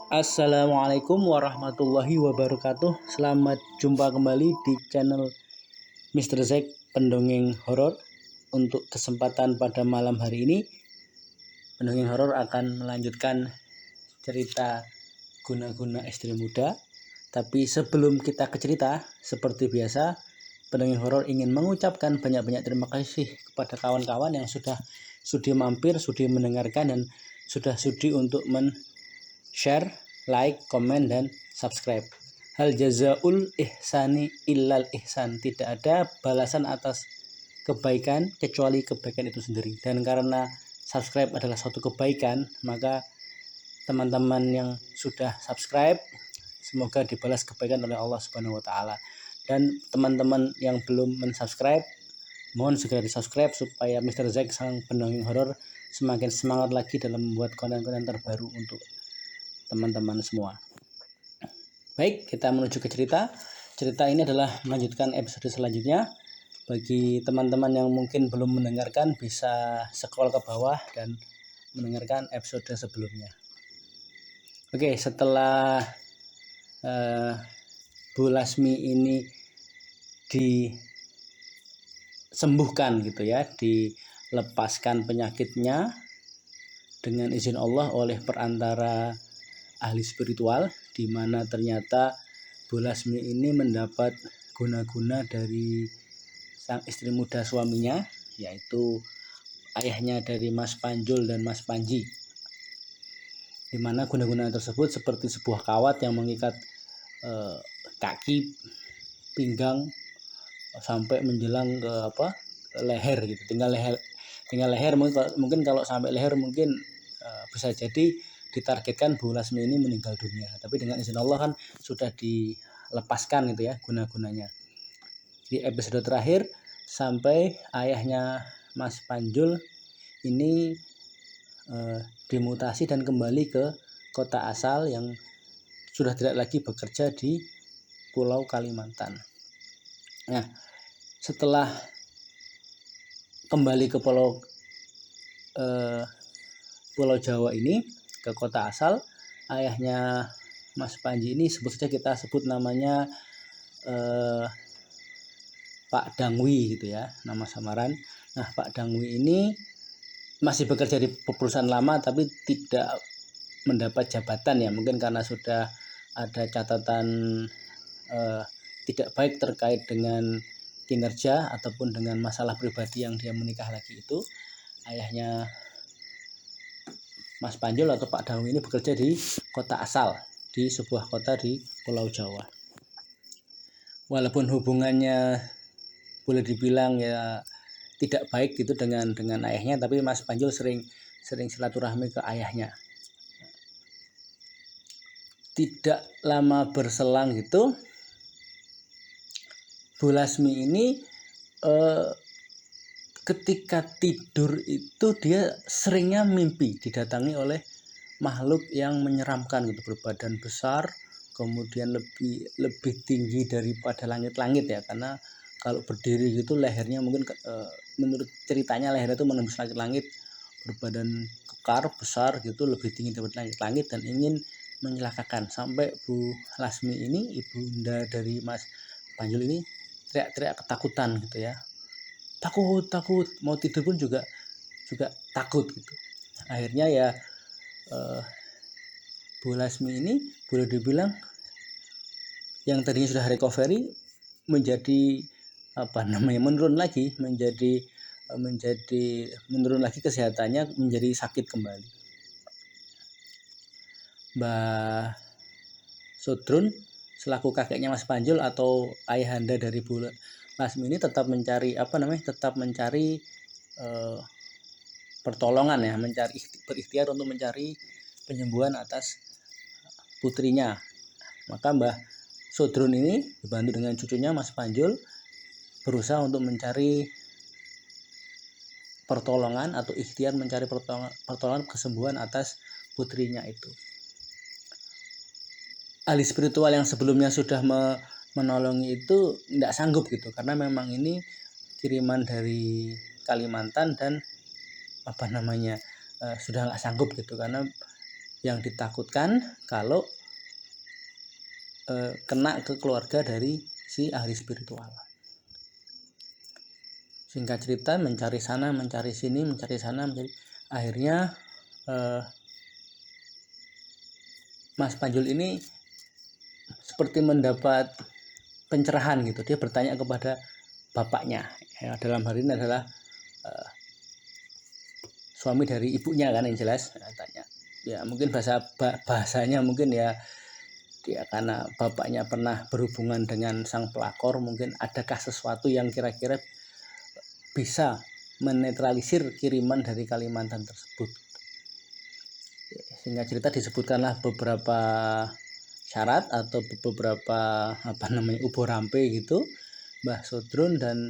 Assalamualaikum warahmatullahi wabarakatuh. Selamat jumpa kembali di channel Mr. Zack Pendongeng Horor. Untuk kesempatan pada malam hari ini, Pendongeng Horor akan melanjutkan cerita Guna-Guna Istri Muda. Tapi sebelum kita ke cerita, seperti biasa, Pendongeng Horor ingin mengucapkan banyak-banyak terima kasih kepada kawan-kawan yang sudah sudi mampir, sudi mendengarkan, dan sudah sudi untuk share, like, komen, dan subscribe. Hal jazaul ihsani illal ihsan. Tidak ada balasan atas kebaikan kecuali kebaikan itu sendiri. Dan karena subscribe adalah suatu kebaikan, maka teman-teman yang sudah subscribe semoga dibalas kebaikan oleh Allah Subhanahu wa taala. Dan teman-teman yang belum mensubscribe, mohon segera di-subscribe supaya Mr. Zack sang pendongeng horor semakin semangat lagi dalam membuat konten-konten terbaru untuk teman-teman semua. Baik, kita menuju ke cerita. Cerita ini adalah melanjutkan episode selanjutnya. Bagi teman-teman yang mungkin belum mendengarkan, bisa scroll ke bawah dan mendengarkan episode sebelumnya. Oke, setelah Bu Lasmi ini disembuhkan gitu ya, dilepaskan penyakitnya dengan izin Allah oleh perantara ahli spiritual, di mana ternyata Bu Lasmi ini mendapat guna-guna dari sang istri muda suaminya, yaitu ayahnya dari Mas Panjul dan Mas Panji, di mana guna-guna tersebut seperti sebuah kawat yang mengikat kaki, pinggang sampai menjelang ke leher gitu. Tinggal leher mungkin kalau sampai leher mungkin bisa jadi ditargetkan Bu Lasmi ini meninggal dunia, tapi dengan izin Allah kan sudah dilepaskan gitu ya guna-gunanya. Di episode terakhir sampai ayahnya Mas Panjul ini dimutasi dan kembali ke kota asal yang sudah tidak lagi bekerja di Pulau Kalimantan. Nah, setelah kembali ke Pulau Jawa ini, ke kota asal, ayahnya Mas Panji ini sebut saja kita sebut namanya Pak Dangwi gitu ya, nama samaran. Nah, Pak Dangwi ini masih bekerja di perusahaan lama tapi tidak mendapat jabatan ya, mungkin karena sudah ada catatan tidak baik terkait dengan kinerja ataupun dengan masalah pribadi yang dia menikah lagi itu. Ayahnya Mas Panjul atau Pak Dangwi ini bekerja di kota asal, di sebuah kota di Pulau Jawa. Walaupun hubungannya boleh dibilang ya tidak baik gitu dengan ayahnya, tapi Mas Panjul sering silaturahmi ke ayahnya. Tidak lama berselang gitu, Bu Lasmi ini ketika tidur itu dia seringnya mimpi didatangi oleh makhluk yang menyeramkan gitu, berbadan besar, kemudian lebih tinggi daripada langit-langit ya, karena kalau berdiri gitu lehernya mungkin menurut ceritanya lehernya itu menembus langit-langit, berbadan kekar besar gitu, lebih tinggi daripada langit-langit dan ingin menyelakakan. Sampai Bu Lasmi ini, ibunda dari Mas Panjul ini, teriak-teriak ketakutan gitu ya, takut mau tidur pun juga takut gitu. Akhirnya ya Bu Lasmi ini boleh dibilang yang tadinya sudah recovery menjadi menurun lagi, menjadi menurun lagi kesehatannya, menjadi sakit kembali. Mbah Sodrun selaku kakeknya Mas Panjul atau ayahanda dari Bu Lasmi ini tetap mencari pertolongan ya, berikhtiar untuk mencari penyembuhan atas putrinya. Maka Mbah Sodrun ini dibantu dengan cucunya Mas Panjul berusaha untuk mencari pertolongan atau ikhtiar mencari pertolongan kesembuhan atas putrinya itu. Ahli spiritual yang sebelumnya sudah menolongi itu tidak sanggup gitu, karena memang ini kiriman dari Kalimantan dan sudah nggak sanggup gitu, karena yang ditakutkan kalau kena ke keluarga dari si ahli spiritual. Singkat cerita, mencari sana, mencari sini, mencari sana, akhirnya Mas Panjul ini seperti mendapat pencerahan gitu. Dia bertanya kepada bapaknya, ya, dalam hal ini adalah suami dari ibunya kan, yang jelas. Tanya, ya mungkin bahasanya mungkin ya, dia karena bapaknya pernah berhubungan dengan sang pelakor, mungkin adakah sesuatu yang kira-kira bisa menetralisir kiriman dari Kalimantan tersebut. Sehingga cerita disebutkanlah beberapa syarat atau beberapa ubo rampe gitu. Mbah Sodron dan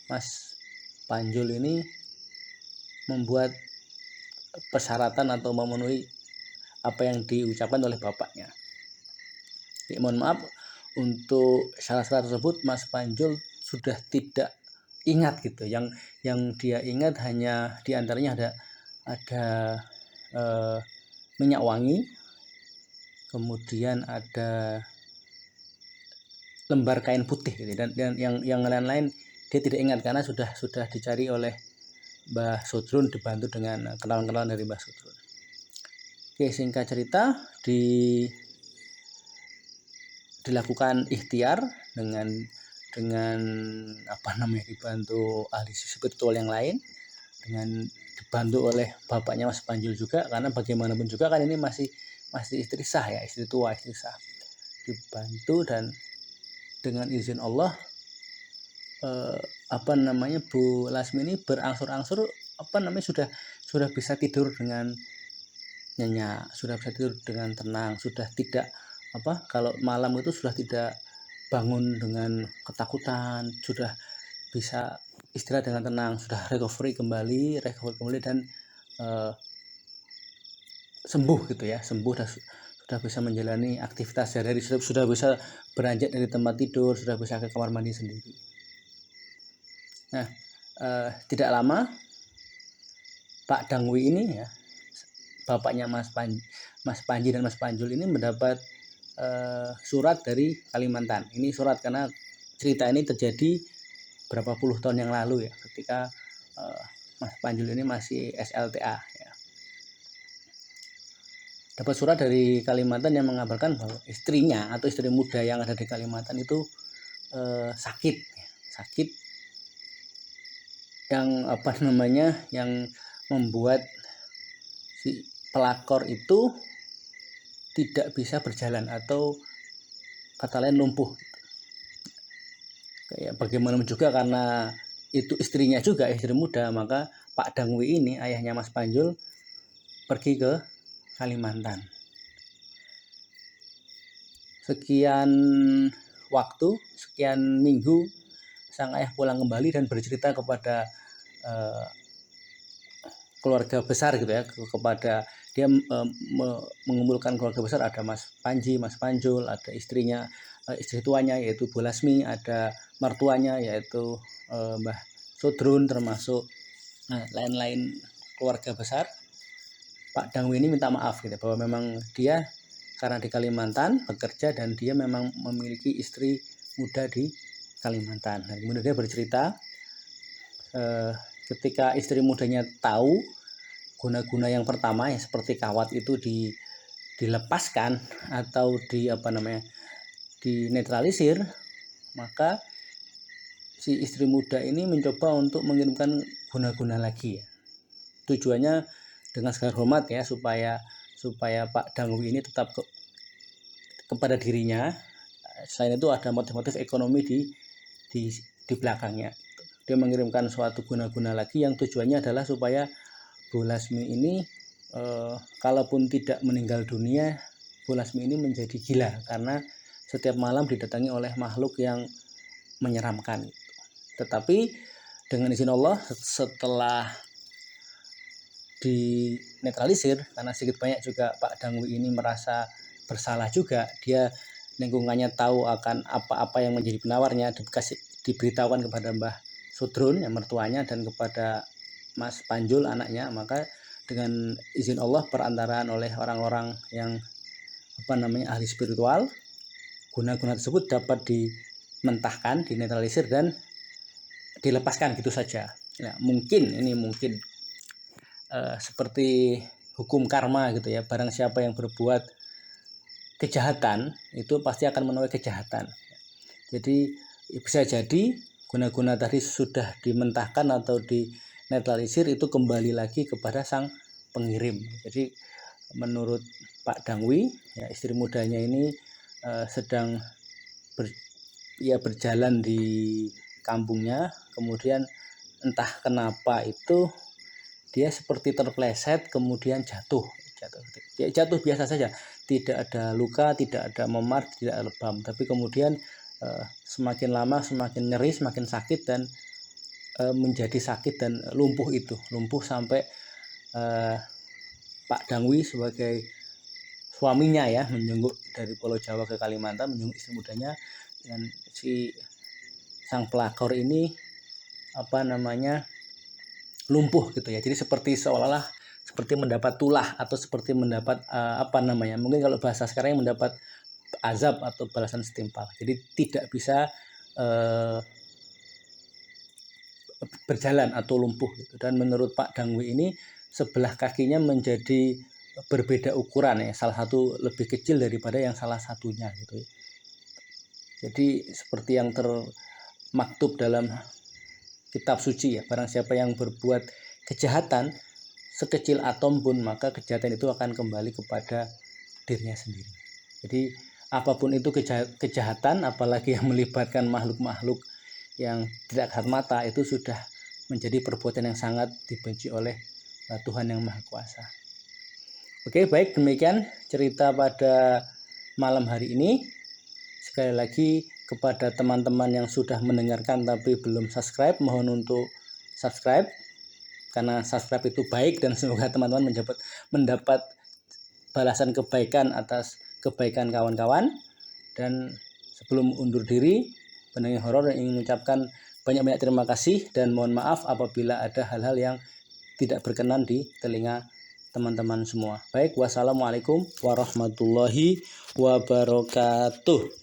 Mas Panjul ini membuat persyaratan atau memenuhi apa yang diucapkan oleh bapaknya. Jadi, mohon maaf, untuk syarat-syarat tersebut Mas Panjul sudah tidak ingat gitu. Yang dia ingat hanya diantaranya ada minyak wangi, kemudian ada lembar kain putih gitu. Dan yang lain-lain dia tidak ingat karena sudah dicari oleh Mbah Sodron, dibantu dengan kenalan-kenalan dari Mbah Sodron. Oke, singkat cerita, dilakukan ikhtiar dengan dibantu ahli spiritual yang lain, dengan dibantu oleh bapaknya Mas Panjul juga, karena bagaimanapun juga kan ini masih istri sah ya, istri tua, istri sah. Dibantu dan dengan izin Allah Bu Lasmi ini berangsur-angsur sudah bisa tidur dengan nyenyak, sudah bisa tidur dengan tenang, sudah tidak kalau malam itu sudah tidak bangun dengan ketakutan, sudah bisa istirahat dengan tenang, sudah recovery kembali dan sembuh gitu ya, sudah bisa menjalani aktivitas sehari-hari, sudah bisa beranjak dari tempat tidur, sudah bisa ke kamar mandi sendiri. Nah, tidak lama Pak Dangwi ini ya, bapaknya Mas Panji dan Mas Panjul ini mendapat surat dari Kalimantan. Ini surat karena cerita ini terjadi berapa puluh tahun yang lalu ya, ketika Mas Panjul ini masih SLTA ya. Dapat surat dari Kalimantan yang mengabarkan bahwa istrinya atau istri muda yang ada di Kalimantan itu sakit yang membuat si pelakor itu tidak bisa berjalan atau kata lain lumpuh. Kayak bagaimanapun juga karena itu istrinya juga, istri muda, maka Pak Dangwi ini, ayahnya Mas Panjul, pergi ke Kalimantan. Sekian waktu, sekian minggu, sang ayah pulang kembali dan bercerita kepada keluarga besar gitu ya, kepada dia mengumpulkan keluarga besar, ada Mas Panji, Mas Panjul, ada istrinya, istri tuanya yaitu Bu Lasmi, ada mertuanya yaitu Mbah Sodron, termasuk lain-lain keluarga besar. Pak Dangwi ini minta maaf gitu, bahwa memang dia karena di Kalimantan bekerja dan dia memang memiliki istri muda di Kalimantan. Nah, kemudian dia bercerita ketika istri mudanya tahu guna-guna yang pertama ya, seperti kawat itu dilepaskan atau dinetralisir, maka si istri muda ini mencoba untuk mengirimkan guna-guna lagi ya. Tujuannya dengan segala hormat ya, supaya Pak Dangwi ini tetap kepada dirinya. Selain itu ada motif-motif ekonomi di belakangnya. Dia mengirimkan suatu guna-guna lagi yang tujuannya adalah supaya Bu Lasmi ini kalaupun tidak meninggal dunia, Bu Lasmi ini menjadi gila karena setiap malam didatangi oleh makhluk yang menyeramkan. Tetapi dengan izin Allah, setelah dinetralisir, karena sedikit banyak juga Pak Dangwi ini merasa bersalah juga, dia lingkungannya tahu akan apa-apa yang menjadi penawarnya, diberitahukan kepada Mbah Sodron yang mertuanya dan kepada Mas Panjul anaknya, maka dengan izin Allah perantaraan oleh orang-orang yang ahli spiritual. Guna-guna tersebut dapat dimentahkan, dinetralisir dan dilepaskan gitu saja. Nah, mungkin seperti hukum karma gitu ya. Barang siapa yang berbuat kejahatan itu pasti akan menuai kejahatan. Jadi bisa jadi guna-guna tadi sudah dimentahkan atau dinetralisir, itu kembali lagi kepada sang pengirim. Jadi menurut Pak Dangwi, ya, istri mudanya ini sedang berjalan di kampungnya, kemudian entah kenapa itu dia seperti terpleset kemudian jatuh biasa saja, tidak ada luka, tidak ada memar, tidak ada lebam, tapi kemudian semakin lama semakin nyeri, semakin sakit, dan menjadi sakit dan lumpuh sampai Pak Dangwi sebagai suaminya ya menjenguk dari Pulau Jawa ke Kalimantan, menjenguk istri mudanya, dan si sang pelakor ini lumpuh gitu ya. Jadi seperti seolah-olah seperti mendapat tulah atau seperti mendapat mungkin kalau bahasa sekarang mendapat azab atau balasan setimpal. Jadi tidak bisa berjalan atau lumpuh gitu. Dan menurut Pak Dangwi ini sebelah kakinya menjadi berbeda ukuran ya, salah satu lebih kecil daripada yang salah satunya gitu ya. Jadi seperti yang termaktub dalam kitab suci ya, barang siapa yang berbuat kejahatan sekecil atom pun, maka kejahatan itu akan kembali kepada dirinya sendiri. Jadi apapun itu kejahatan, apalagi yang melibatkan makhluk-makhluk yang tidak kasat mata, itu sudah menjadi perbuatan yang sangat dibenci oleh Tuhan Yang Maha Kuasa. Oke, baik, demikian cerita pada malam hari ini. Sekali lagi kepada teman-teman yang sudah mendengarkan tapi belum subscribe, mohon untuk subscribe, karena subscribe itu baik dan semoga teman-teman mendapat balasan kebaikan atas kebaikan kawan-kawan. Dan sebelum undur diri, Pendongeng Horor ingin mengucapkan banyak-banyak terima kasih dan mohon maaf apabila ada hal-hal yang tidak berkenan di telinga teman-teman semua. Baik, wassalamualaikum warahmatullahi wabarakatuh.